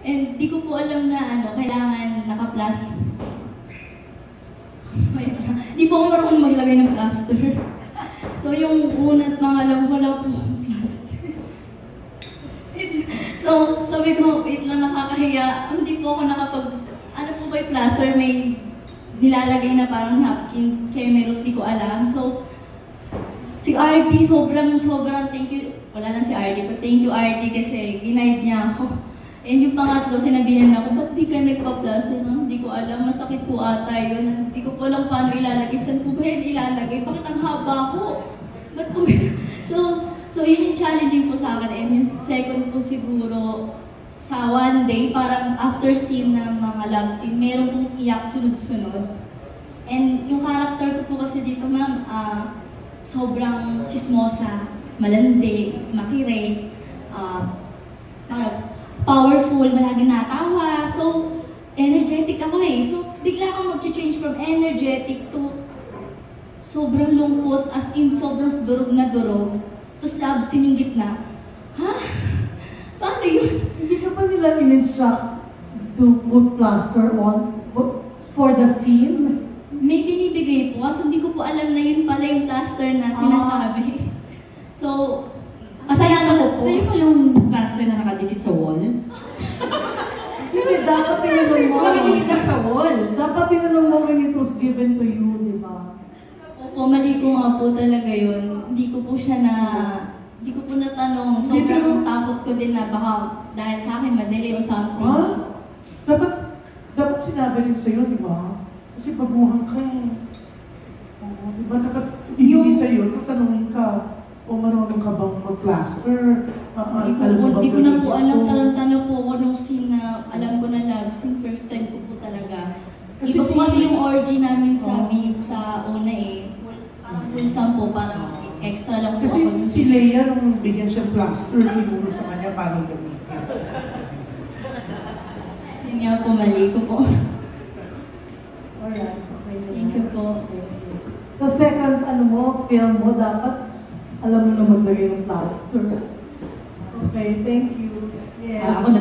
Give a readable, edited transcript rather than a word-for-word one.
And di ko po alam na kailangan naka-plaster. Di po ako marunong maglagay ng plaster. So yung una at mga wala po plaster. So sabi ko, wait lang, nakakahiya. Hindi po ako nakapag, po ba yung plaster? May nilalagay na parang napkin, kemerot, di ko alam. So si RD, sobrang thank you. Wala lang si RD, but thank you RD kasi ginaid niya ako. And yung pangatlo, sinabihan ako, ba't di ka nagpa-plaster? Hindi ko alam, masakit po ata yun. Hindi ko po alam paano ilalagay. Saan po ba yun ilalagay? Bakit ang haba ko? Ba't po So yun yung challenging po sa akin. And yung second po siguro, sa one day, parang after scene ng mga love scene, meron pong iyak sunod-sunod. And yung character ko po kasi dito, ma'am, sobrang chismosa, malandi, makire, parang powerful, malagi natawa. So, energetic ako eh. So, bigla akong mag-change from energetic to sobrang lungkot, as in sobrang durog na durog. Tapos love scene yung gitna. Ha? Paano yun? Hindi ka pa nila in-instruct to put plaster on for the scene? May binibigay po, kasi hindi ko po alam na yun pala yung plaster na sinasabi. So, masaya na po. Sa'yo ko yung plaster na nakadikit sa wall? Hindi, dapat tinanong mo. Nakadikit ka sa wall. Dapat tinanong mo when it was given to you, di ba? Opo, mali ko nga po talaga yun. Hindi ko po natanong. Sobrang takot ko din na baka dahil sa akin madali o something. Dapat sinabi rin sa'yo, di ba? Kasi baguhan ka eh. Oo, di ba? Dapat ibigay sa'yo, tatanungin ka, o marunong ka bang mag-plaster? Hindi ko na po alam, tarantana po ako nung scene na alam ko na love scene, first time ko po talaga. Iba po kasi yung orgy namin sa una eh. Parang wholesome po, parang extra lang po kasi ako. Si Leia, nung bigyan siya plaster, siguro sa kanya parang gamitin. Yun nga po, mali ko po. Alright, okay. Thank you po. Sa second, film mo, dapat alam mo na maglagay ng plaster. Okay, thank you. Yes. Ako na